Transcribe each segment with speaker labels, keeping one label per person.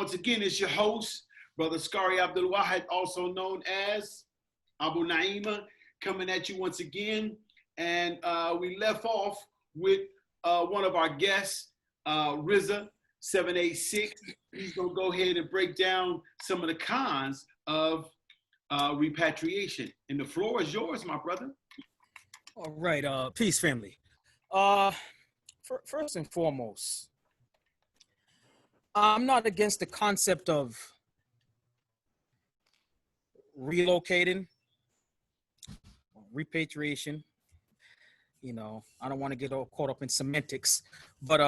Speaker 1: Once again, it's your host, Brother Skari Abdul Wahid, also known as Abu Naima, coming at you once again. And we left off with one of our guests, Riza 786. He's going to go ahead and break down some of the cons of repatriation. And the floor is yours, my brother.
Speaker 2: All right, peace, family. First and foremost, I'm not against the concept of relocating, repatriation. You know, I don't want to get all caught up in semantics, but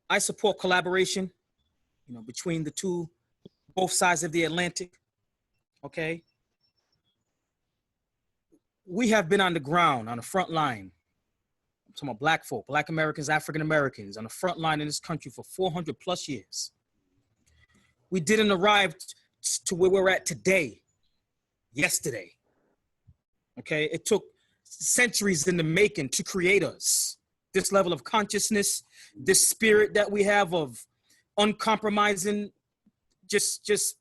Speaker 2: I support collaboration, you know, between the two, both sides of the Atlantic. Okay. We have been on the ground, on the front line. I'm talking about black folk, black Americans, African Americans on the front line in this country for 400 plus years. We didn't arrive to where we're at today, yesterday. Okay, it took centuries in the making to create us. This level of consciousness, this spirit that we have of uncompromising, just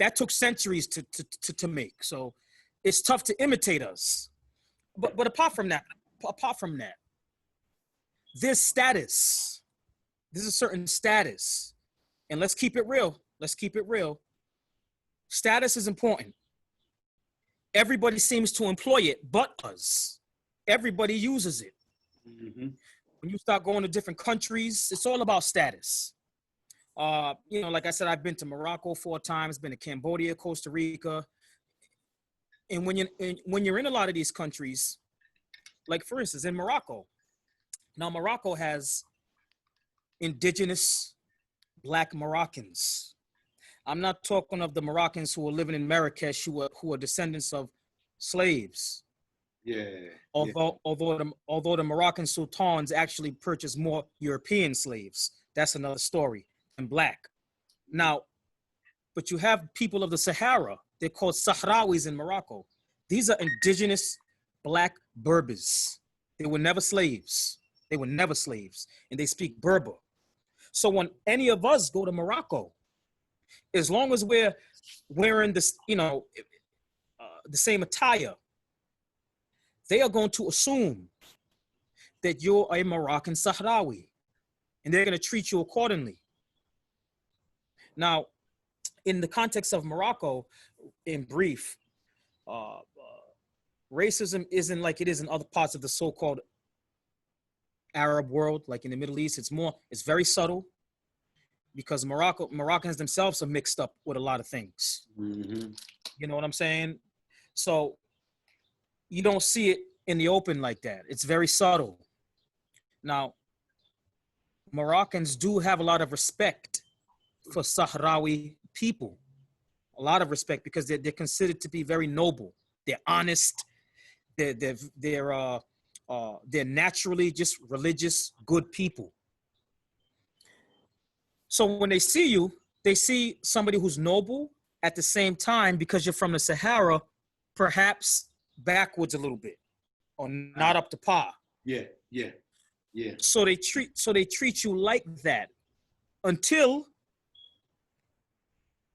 Speaker 2: that took centuries to make. So it's tough to imitate us. But apart from that, there's status. There's a certain status. And let's keep it real. Let's keep it real. Status is important. Everybody seems to employ it but us. Everybody uses it. Mm-hmm. When you start going to different countries, it's all about status. You know, like I said, I've been to Morocco 4 times, been to Cambodia, Costa Rica. And when you're in a lot of these countries, like for instance, in Morocco, now Morocco has indigenous black Moroccans. I'm not talking of the Moroccans who are living in Marrakesh who are descendants of slaves.
Speaker 1: Yeah.
Speaker 2: Although the Moroccan sultans actually purchased more European slaves. That's another story. And black. Now, but you have people of the Sahara. They're called Sahrawis in Morocco. These are indigenous black Berbers. They were never slaves. They were never slaves. And they speak Berber. So when any of us go to Morocco, as long as we're wearing this, you know, the same attire, they are going to assume that you're a Moroccan Sahrawi. And they're going to treat you accordingly. Now, in the context of Morocco, in brief, racism isn't like it is in other parts of the so-called Arab world, like in the Middle East. It's very subtle because Moroccans themselves are mixed up with a lot of things. Mm-hmm. You know what I'm saying? So you don't see it in the open like that. It's very subtle. Now, Moroccans do have a lot of respect for Sahrawi people. A lot of respect because they're considered to be very noble. They're honest. They're naturally just religious, good people. So when they see you, they see somebody who's noble at the same time because you're from the Sahara, perhaps backwards a little bit or not up to par.
Speaker 1: Yeah.
Speaker 2: So they treat you like that until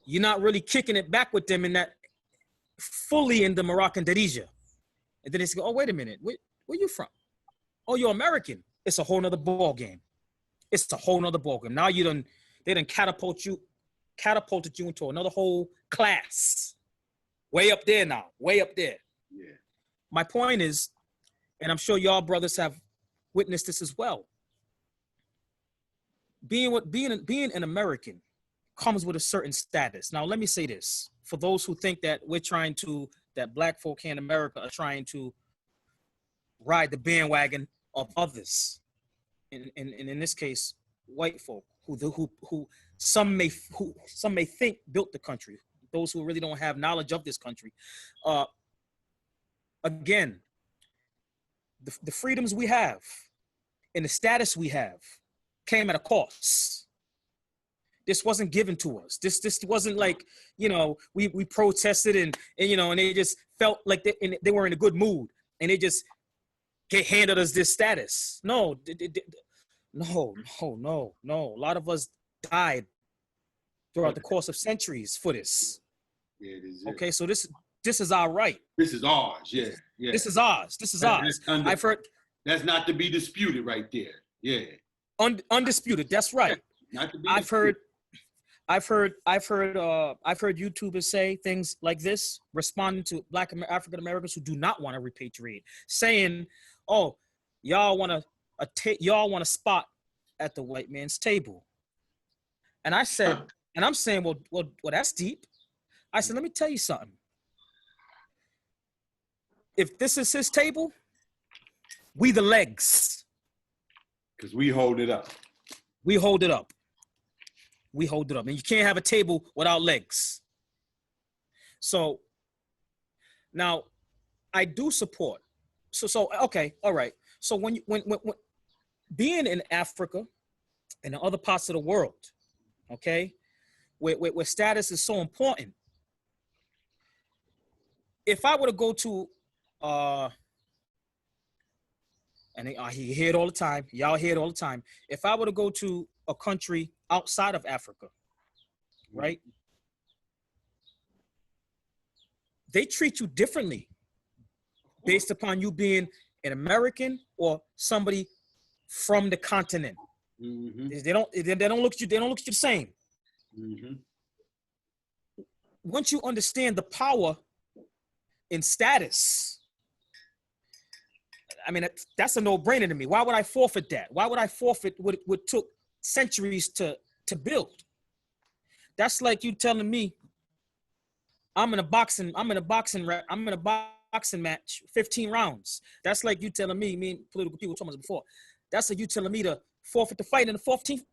Speaker 2: you're not really kicking it back with them in that fully in the Moroccan Darija. And then they say, oh, wait a minute, where you from? Oh, you're American. It's a whole nother ball game. It's a whole nother ball game. Now they done catapulted you into another whole class. Way up there now, way up there.
Speaker 1: Yeah.
Speaker 2: My point is, and I'm sure y'all brothers have witnessed this as well. Being an American comes with a certain status. Now, let me say this. For those who think that that black folk here in America are trying to ride the bandwagon of others, and in this case, white folk, who some may think built the country, those who really don't have knowledge of this country. Again, the freedoms we have and the status we have came at a cost. This wasn't given to us. This wasn't like, you know, we protested and you know, and they just felt like they were in a good mood and they just handed us this status. No. A lot of us died throughout the course of centuries for this.
Speaker 1: Yeah, it is.
Speaker 2: Okay, so this is our right.
Speaker 1: This is ours. Yeah, yeah.
Speaker 2: This is ours. This is ours. I've heard
Speaker 1: that's not to be disputed right there. Yeah.
Speaker 2: Undisputed. That's right.
Speaker 1: Not to be
Speaker 2: I've
Speaker 1: disputed.
Speaker 2: heard YouTubers say things like this, responding to Black African Americans who do not want to repatriate, saying, "Oh, y'all want a spot at the white man's table." And I said, and I'm saying, well, that's deep. I said, let me tell you something. If this is his table, we the legs.
Speaker 1: Because we hold it up.
Speaker 2: We hold it up. We hold it up. And you can't have a table without legs. So now I do support. So okay, all right. So when being in Africa and in other parts of the world, okay, where status is so important. If I were to go to and he hear it all the time, y'all hear it all the time. If I were to go to a country outside of Africa, right? They treat you differently based upon you being an American or somebody from the continent.
Speaker 1: Mm-hmm.
Speaker 2: They don't look at you the same.
Speaker 1: Mm-hmm.
Speaker 2: Once you understand the power in status, I mean, that's a no-brainer to me. Why would I forfeit that? Why would I forfeit what took centuries to build? That's like you telling me I'm in a boxing match, 15 rounds. That's like you telling me and political people told us before. That's like you telling me to forfeit the fight in the 14th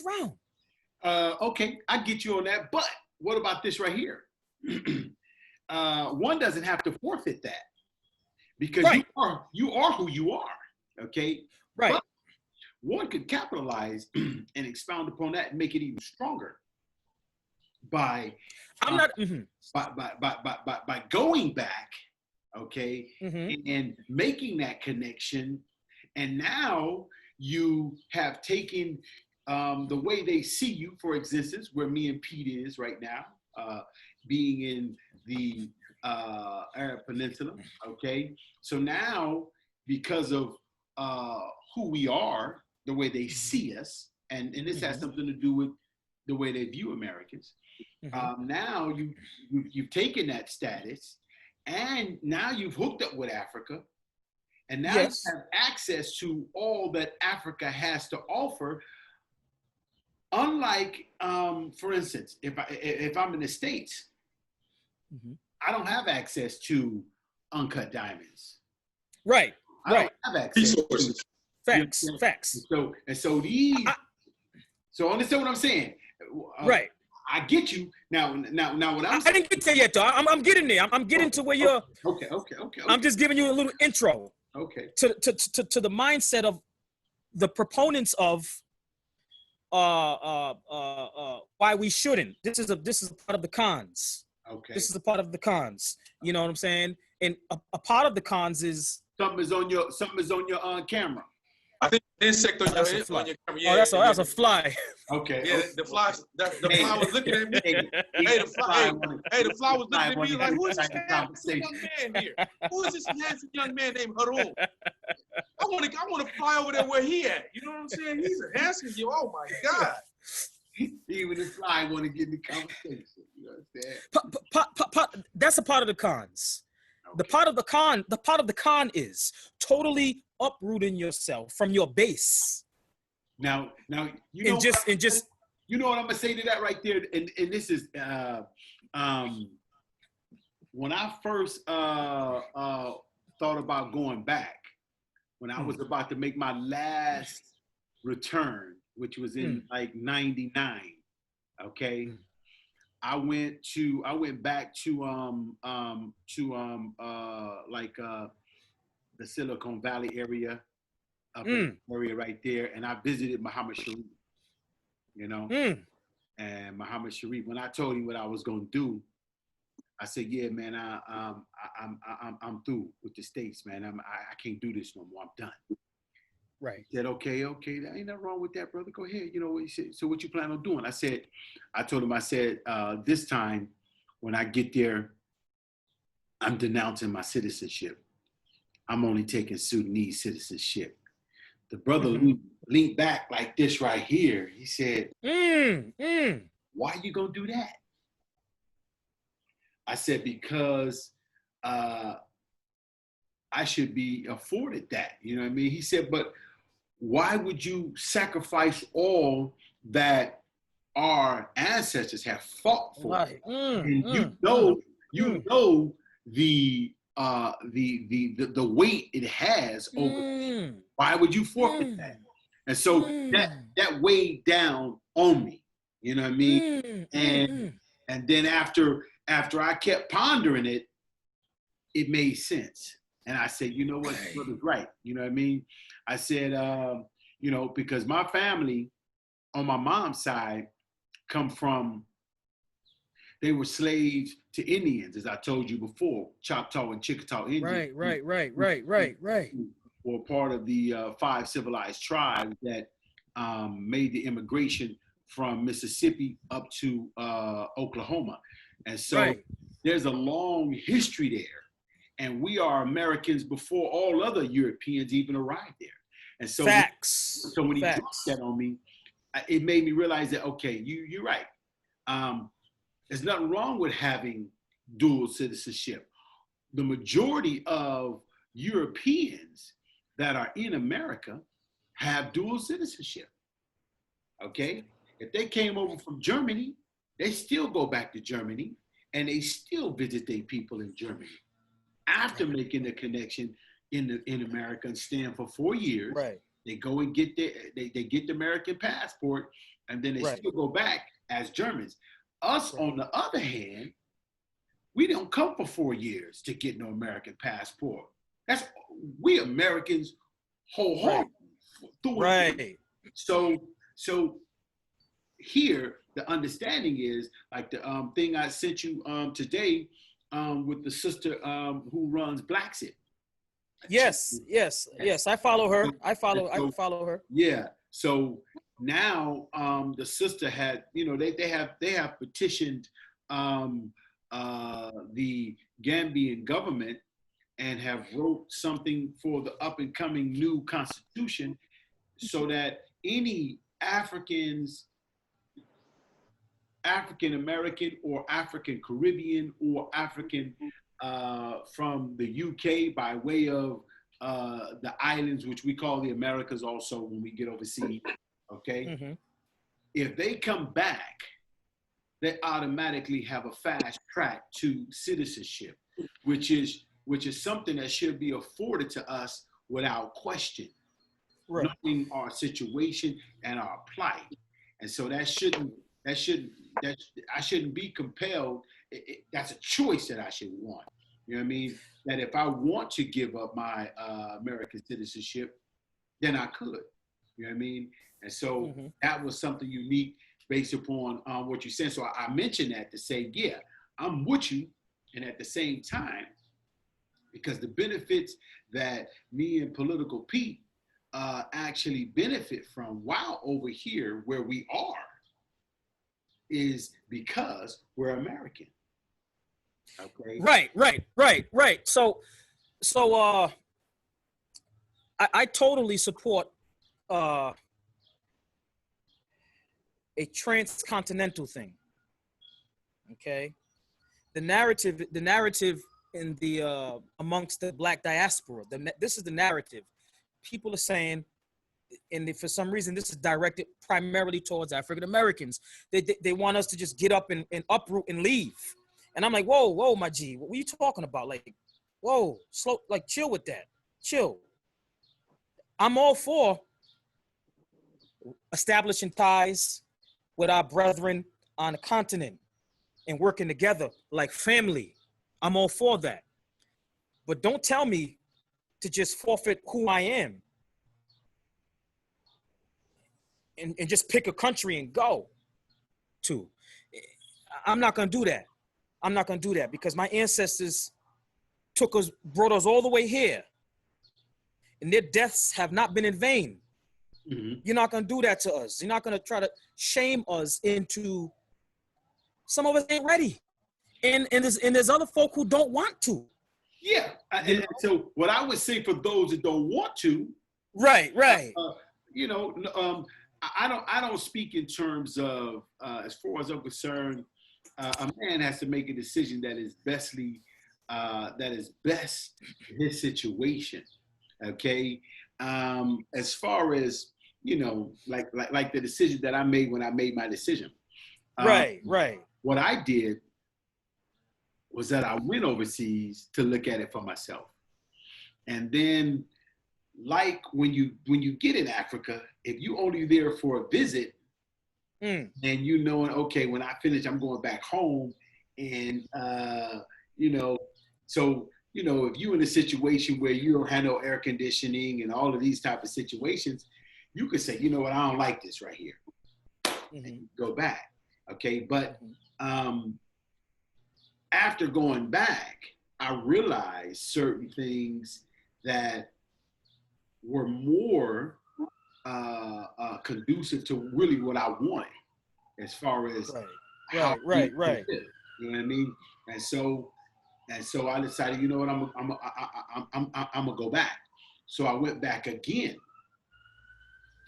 Speaker 2: round.
Speaker 1: Okay, I get you on that. But what about this right here? One doesn't have to forfeit that because
Speaker 2: right.
Speaker 1: you are who you are. Okay,
Speaker 2: right.
Speaker 1: But one could capitalize and expound upon that and make it even stronger by by going back, okay, and making that connection. And now you have taken the way they see you, for existence, where me and Pete is right now, being in the Arab Peninsula, okay? So now, because of who we are, the way they see us, and this has something to do with the way they view Americans, now you've taken that status, and now you've hooked up with Africa, and now you have access to all that Africa has to offer. Unlike, for instance, if I'm in the States, I don't have access to uncut diamonds.
Speaker 2: Right.
Speaker 1: I don't have access
Speaker 3: resources.
Speaker 2: Facts.
Speaker 1: So these. So understand what I'm saying?
Speaker 2: Right.
Speaker 1: I get you now. What I'm saying,
Speaker 2: I didn't get there yet, though. I'm getting there. I'm getting to where you're.
Speaker 1: Okay.
Speaker 2: I'm just giving you a little intro.
Speaker 1: Okay.
Speaker 2: To the mindset of the proponents of why we shouldn't. This is a part of the cons.
Speaker 1: Okay.
Speaker 2: This is a part of the cons. You know what I'm saying? And a part of the cons is
Speaker 1: something is on your camera.
Speaker 3: I think insect on your camera.
Speaker 2: Yeah, that's a fly.
Speaker 1: Okay.
Speaker 3: Yeah, the fly was looking at me. The fly was looking at me like, who is this handsome young man here? Who is this handsome young man named Harun? I want to fly over there where he at. You know what I'm saying? He's a handsome you. Oh my God.
Speaker 1: Even the fly want to get in the conversation. You understand?
Speaker 2: That's a part of the cons. Okay. The part of the con is totally uprooting yourself from your base.
Speaker 1: Now you know you know what I'm gonna say to that right there, and this is when I first thought about going back, when I was about to make my last return, which was in like '99. Okay. I went back to the Silicon Valley area, area right there, and I visited Muhammad Sharif, you know, and Muhammad Sharif. When I told him what I was gonna do, I said, "Yeah, man, I'm through with the States, man. I can't do this no more. I'm done."
Speaker 2: Right.
Speaker 1: He said, okay, that ain't nothing wrong with that, brother. Go ahead. You know, he said, so what you plan on doing? I told him, this time when I get there, I'm denouncing my citizenship. I'm only taking Sudanese citizenship. The brother leaned back like this right here. He said, why you gonna do that? I said, because I should be afforded that. You know what I mean? He said, but why would you sacrifice all that our ancestors have fought for?
Speaker 2: Right.
Speaker 1: And you know the weight it has over. Why would you forfeit that? And so that weighed down on me. You know what I mean? And then after I kept pondering it, it made sense. And I said, you know what, brother's right. You know what I mean? I said, you know, because my family on my mom's side come from, they were slaves to Indians, as I told you before, Choctaw and Chickasaw Indians.
Speaker 2: Right.
Speaker 1: Were part of the 5 civilized tribes that made the immigration from Mississippi up to Oklahoma. And so there's a long history there. And we are Americans before all other Europeans even arrived there. And so, so when he dropped that on me, it made me realize that, okay, you're right. There's nothing wrong with having dual citizenship. The majority of Europeans that are in America have dual citizenship. Okay? If they came over from Germany, they still go back to Germany and they still visit their people in Germany. After making the connection in America and staying for 4 years, they go and get they get the American passport, and then they still go back as Germans. Us, on the other hand, we don't come for 4 years to get no American passport. We Americans wholeheartedly. So here the understanding is like the thing I sent you today. With the sister who runs Blacksit.
Speaker 2: Yes. I follow her. I follow her.
Speaker 1: Yeah. So now the sister had, you know, they have petitioned the Gambian government and have wrote something for the up and coming new constitution, so that any African American or African Caribbean or African from the UK by way of the islands, which we call the Americas also when we get overseas, okay? If they come back, they automatically have a fast track to citizenship, which is something that should be afforded to us without question, knowing our situation and our plight. And so I shouldn't be compelled. That's a choice that I should want. You know what I mean? That if I want to give up my American citizenship, then I could. You know what I mean? And so that was something unique based upon what you said. So I mentioned that to say, yeah, I'm with you. And at the same time, because the benefits that me and Political Pete actually benefit from while over here where we are is because we're American. Okay.
Speaker 2: Right. So I totally support a transcontinental thing. Okay. The narrative in the amongst the Black diaspora, this is the narrative. People are saying, and for some reason this is directed primarily towards African Americans. They want us to just get up and uproot and leave. And I'm like, whoa, my G, what are you talking about? Like, whoa, slow, like chill with that. Chill. I'm all for establishing ties with our brethren on the continent and working together like family. I'm all for that. But don't tell me to just forfeit who I am and just pick a country and go to. I'm not gonna do that. I'm not gonna do that because my ancestors brought us all the way here. and their deaths have not been in vain.
Speaker 1: Mhm.
Speaker 2: You're not going to do that to us. You're not going to try to shame us into, some of us ain't ready. And there's other folk who don't want to.
Speaker 1: Yeah. And so what I would say for those that don't want to,
Speaker 2: Right.
Speaker 1: you know, I don't speak in terms of, as far as I'm concerned, a man has to make a decision that is best for his situation. Okay. As far as, you know, like the decision that I made when I made my decision.
Speaker 2: Right.
Speaker 1: What I did was that I went overseas to look at it for myself. And then, like when you get in Africa, if you only there for a visit, and you knowing, okay, when I finish, I'm going back home, and you know, so you know, if you're in a situation where you don't have no air conditioning and all of these type of situations, you could say, you know what, I don't like this right here, and you go back. Okay, but after going back, I realized certain things that were more conducive to really what I wanted, as far as
Speaker 2: right.
Speaker 1: You know what I mean? And so I decided, you know what, I'm gonna go back. So I went back again.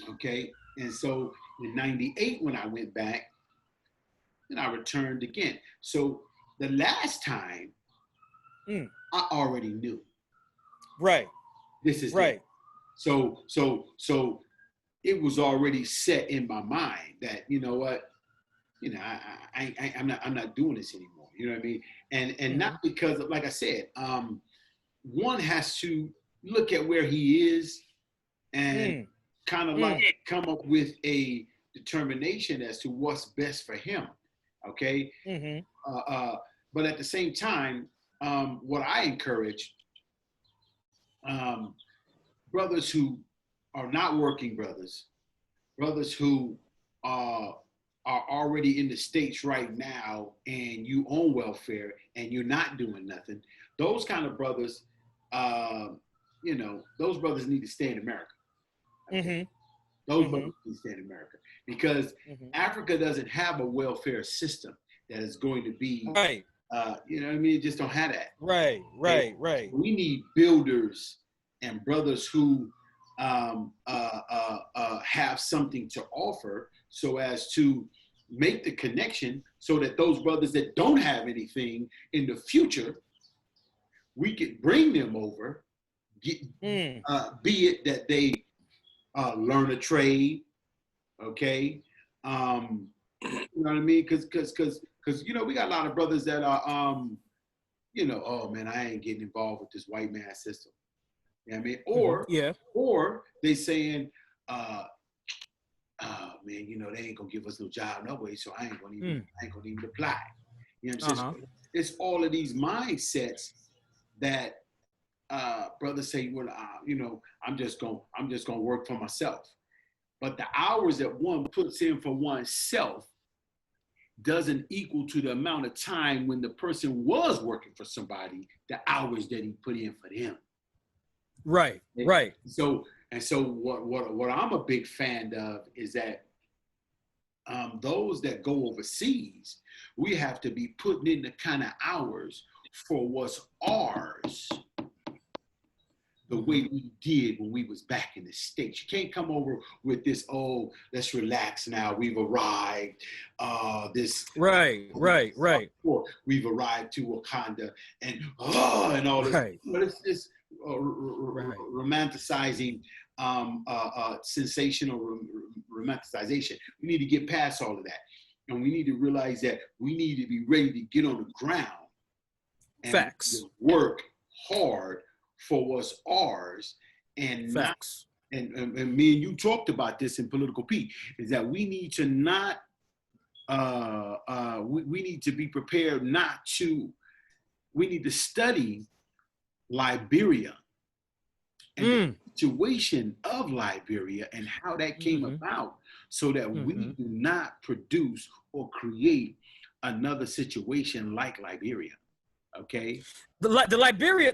Speaker 1: Okay, and so in '98 when I went back, then I returned again. So the last time, I already knew.
Speaker 2: Right.
Speaker 1: This is
Speaker 2: right.
Speaker 1: it. So it was already set in my mind that, you know what, you know, I'm not doing this anymore. You know what I mean? And not because, like I said, one has to look at where he is and kind of like come up with a determination as to what's best for him. Okay. But at the same time, what I encourage brothers who are not working brothers who are already in the States right now, and you own welfare and you're not doing nothing, those kind of brothers, you know, those brothers need to stay in America. Okay? Those brothers need to stay in America, because Africa doesn't have a welfare system that is going to be, you know what I mean? It just don't have that.
Speaker 2: Right.
Speaker 1: We need builders and brothers who have something to offer, so as to make the connection, so that those brothers that don't have anything in the future, we could bring them over, be it that they learn a trade, okay? You know what I mean? Because you know, we got a lot of brothers that are, you know, oh man, I ain't getting involved with this white man system. You know what I mean? Or they saying, man, you know, they ain't gonna give us no job no way, so I ain't gonna even apply. You know what I'm saying? So it's all of these mindsets that brothers say, well, you know, I'm just gonna work for myself. But the hours that one puts in for oneself doesn't equal to the amount of time when the person was working for somebody, the hours that he put in for them.
Speaker 2: Right.
Speaker 1: So what I'm a big fan of is that those that go overseas, we have to be putting in the kind of hours for what's ours, the way we did when we was back in the States. You can't come over with this, oh, let's relax now, we've arrived. Right. We've arrived to Wakanda, and all this.
Speaker 2: Right.
Speaker 1: But it's this romanticizing, sensational romanticization. We need to get past all of that. And we need to realize that we need to be ready to get on the ground and work hard for what's ours, and
Speaker 2: Facts.
Speaker 1: And me and you talked about this in Political P, is that we need to not we need to be prepared we need to study Liberia and the situation of Liberia and how that came about, so that we do not produce or create another situation like Liberia. Okay.
Speaker 2: The Liberia,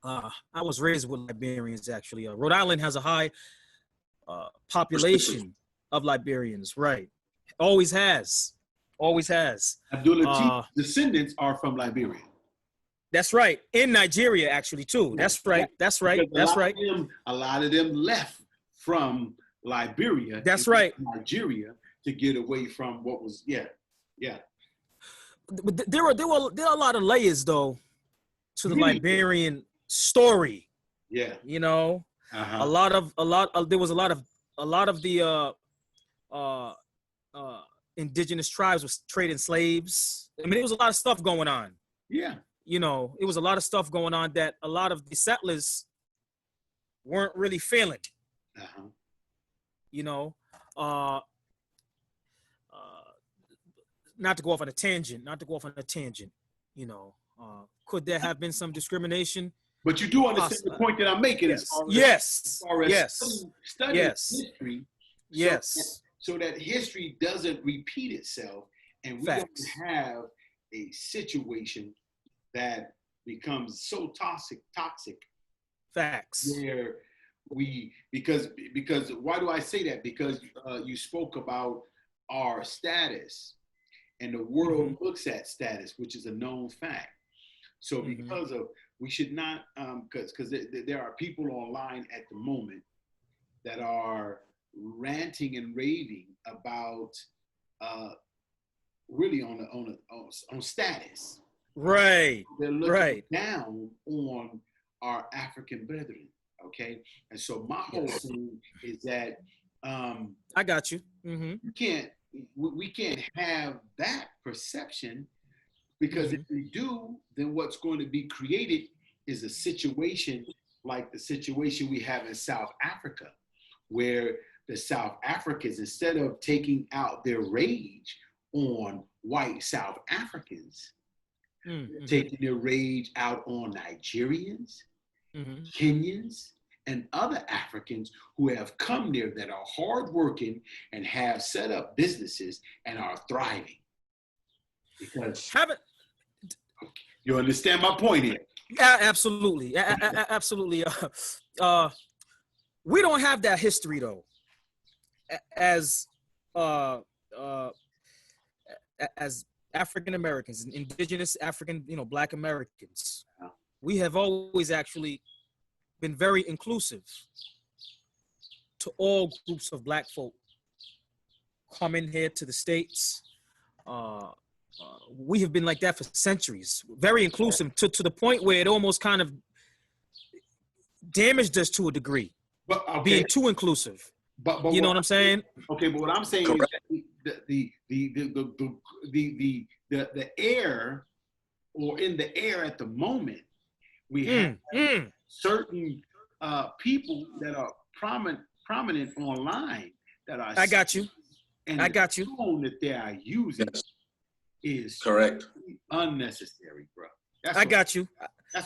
Speaker 2: I was raised with Liberians, actually. Rhode Island has a high population of Liberians, right? Always has. Always has.
Speaker 1: Abdullah descendants are from Liberia.
Speaker 2: That's right. In Nigeria, actually, too. That's right. That's right. That's right.
Speaker 1: A lot of them left from Liberia.
Speaker 2: That's right.
Speaker 1: Nigeria to get away from what was, yeah.
Speaker 2: But there are a lot of layers, though, to the Liberian story.
Speaker 1: Yeah.
Speaker 2: You know, there was a lot of the indigenous tribes was trading slaves. I mean, there was a lot of stuff going on.
Speaker 1: Yeah.
Speaker 2: You know, it was a lot of stuff going on that a lot of the settlers weren't really feeling. You know, not to go off on a tangent, you know, could there have been some discrimination?
Speaker 1: But you do understand the point that I'm making.
Speaker 2: Yes.
Speaker 1: Study history.
Speaker 2: Yes.
Speaker 1: So that history doesn't repeat itself and we don't have a situation that becomes so toxic.
Speaker 2: Facts.
Speaker 1: Where because why do I say that? Because you spoke about our status and the world looks at status, which is a known fact. So because of, we should not, because there are people online at the moment that are ranting and raving about really on status.
Speaker 2: Right.
Speaker 1: They're looking down on our African brethren. Okay. And so my whole thing is that
Speaker 2: I got you.
Speaker 1: We can't have that perception, because if we do, then what's going to be created is a situation like the situation we have in South Africa, where the South Africans, instead of taking out their rage on white South Africans, taking their rage out on Nigerians, Kenyans, and other Africans who have come there that are hardworking and have set up businesses and are thriving. Because you understand my point here?
Speaker 2: Absolutely. Absolutely. We don't have that history, though, as African Americans, indigenous African, Black Americans. We have always actually been very inclusive to all groups of Black folk coming here to the States. We have been like that for centuries, very inclusive to the point where it almost kind of damaged us to a degree, being too inclusive. But you know what I'm saying?
Speaker 1: Okay, but what I'm saying is that the air, or in the air at the moment, we have certain people that are prominent online that are.
Speaker 2: I got you.
Speaker 1: And
Speaker 2: I got you.
Speaker 1: The tone that they are using is
Speaker 3: correct,
Speaker 1: unnecessary, bro.
Speaker 2: I got you.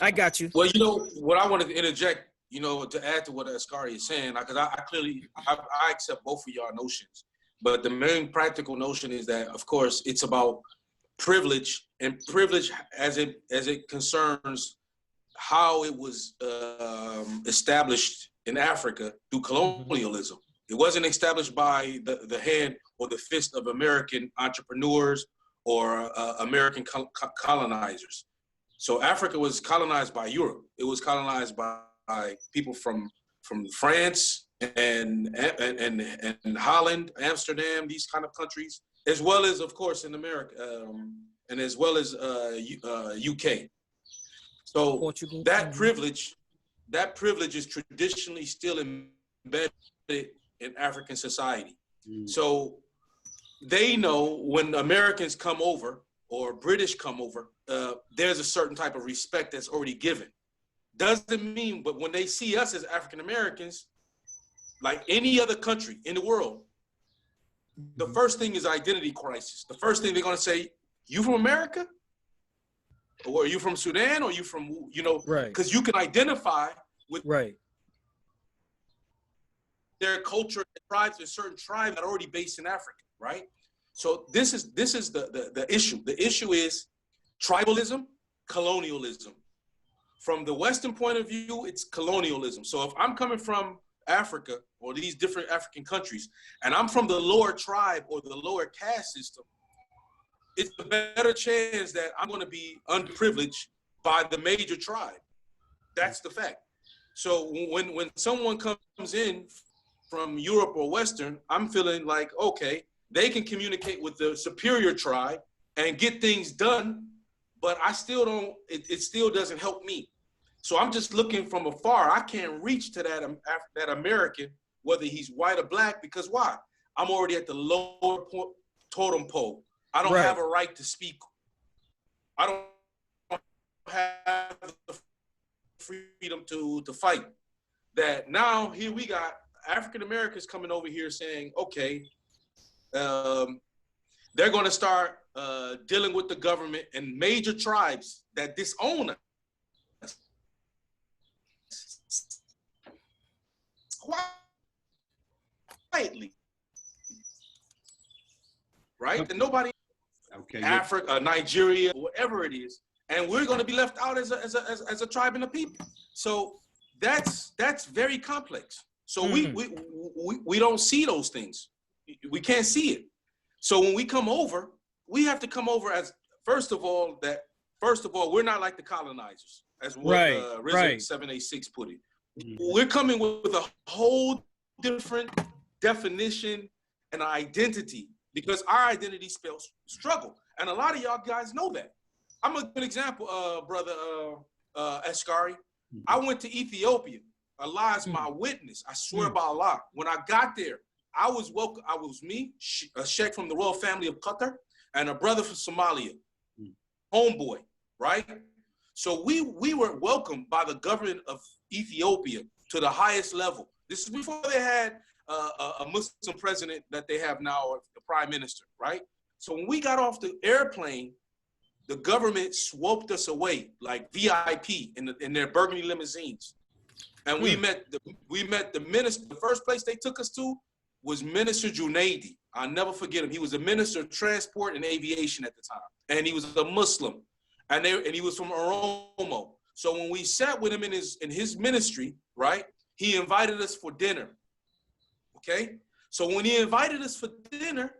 Speaker 2: I got you.
Speaker 3: Well, what I wanted to interject, to add to what Askari is saying, because I clearly accept both of y'all notions, but the main practical notion is that, of course, it's about privilege, and privilege as it concerns how it was established in Africa through colonialism. It wasn't established by the hand or the fist of American entrepreneurs or American colonizers. So Africa was colonized by Europe. It was colonized by people from France and Holland, Amsterdam, these kind of countries, as well as, of course, in America, and as well as UK. So Portugal. That privilege is traditionally still embedded in African society. So they know when Americans come over or British come over, there's a certain type of respect that's already given. Doesn't mean, but when they see us as African Americans, like any other country in the world, the first thing is identity crisis. The first thing they're gonna say, you from America? Or are you from Sudan? Or are you from,
Speaker 2: right?
Speaker 3: Because you can identify with their culture, tribes, and certain tribes that are already based in Africa, right? So this is the issue. The issue is tribalism, colonialism. From the Western point of view, it's colonialism. So if I'm coming from Africa or these different African countries, and I'm from the lower tribe or the lower caste system, it's a better chance that I'm going to be underprivileged by the major tribe. That's the fact. So when someone comes in from Europe or Western, I'm feeling like, okay, they can communicate with the superior tribe and get things done, but I still don't, it still doesn't help me. So I'm just looking from afar. I can't reach to that American, whether he's white or black, because why? I'm already at the lower totem pole. I don't have a right to speak. I don't have the freedom to fight. That now here we got African Americans coming over here saying, okay, they're going to start dealing with the government and major tribes that disown us. Quietly. Right? And nobody, Africa, Nigeria, whatever it is, and we're going to be left out as a tribe and a people. So that's very complex. So we don't see those things. We can't see it. So when we come over, we have to come over as first of all, we're not like the colonizers, as what Rizzo 786 put it. We're coming with a whole different definition and identity, because our identity spells struggle, and a lot of y'all guys know that. I'm a good example, brother Eskari. I went to Ethiopia. Allah is my witness. I swear by Allah. When I got there, I was welcome. I was me, a sheikh from the royal family of Qatar, and a brother from Somalia, homeboy, right? So we were welcomed by the government of Ethiopia to the highest level. This is before they had a Muslim president that they have now, or the prime minister, right? So when we got off the airplane, the government swooped us away like VIP in their burgundy limousines. And we met the minister. The first place they took us to was Minister Junaidi. I'll never forget him. He was a minister of transport and aviation at the time. And he was a Muslim. And he was from Oromo. So when we sat with him in his ministry, right, he invited us for dinner. Okay? So when he invited us for dinner,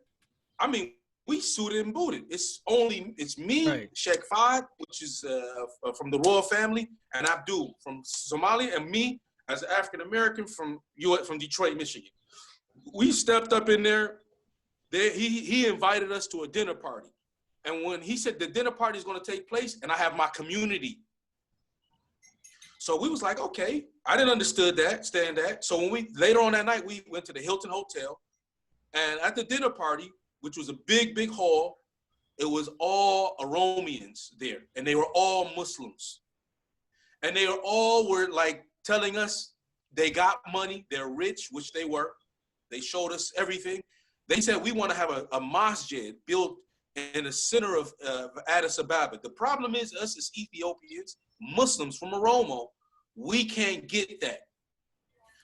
Speaker 3: I mean, we suited and booted. It's me, Sheikh Fahd, which is from the royal family, and Abdul from Somalia, and me as an African-American from Detroit, Michigan. We stepped up in there. He invited us to a dinner party. And when he said the dinner party is going to take place, and I have my community. So we was like, okay, I didn't understand that. So when later on that night, we went to the Hilton Hotel, and at the dinner party, which was a big, big hall, it was all Oromians there, and they were all Muslims. And they were like telling us they got money, they're rich, which they were. They showed us everything. They said, we want to have a masjid built in the center of Addis Ababa. The problem is, us as Ethiopians, Muslims from Oromo, we can't get that.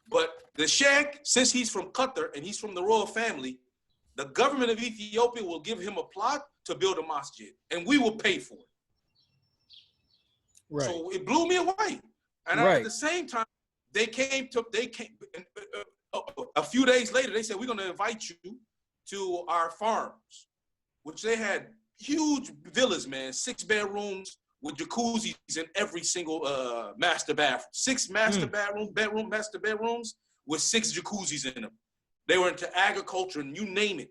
Speaker 3: But the sheikh, since he's from Qatar and he's from the royal family, the government of Ethiopia will give him a plot to build a masjid, and we will pay for it. Right. So it blew me away. And at the same time, they came a few days later, they said, we're going to invite you to our farms, which they had huge villas, man, 6 bedrooms with jacuzzis in every single master bathroom. 6 master master bedrooms with 6 jacuzzis in them. They were into agriculture and you name it,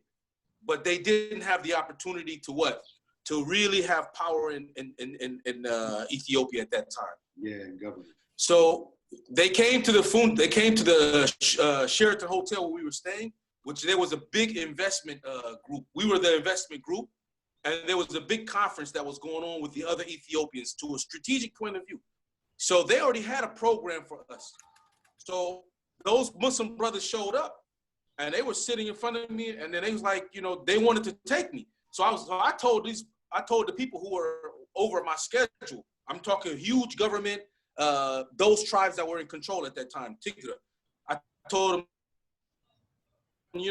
Speaker 3: but they didn't have the opportunity to really have power in Ethiopia at that time.
Speaker 1: Yeah, government.
Speaker 3: So they came to the Sheraton Hotel where we were staying, which there was a big investment group. We were the investment group, and there was a big conference that was going on with the other Ethiopians to a strategic point of view. So they already had a program for us. So those Muslim brothers showed up, and they were sitting in front of me, and then they was like, they wanted to take me. So I told the people who were over my schedule, I'm talking huge government, those tribes that were in control at that time, Tigray. I told them,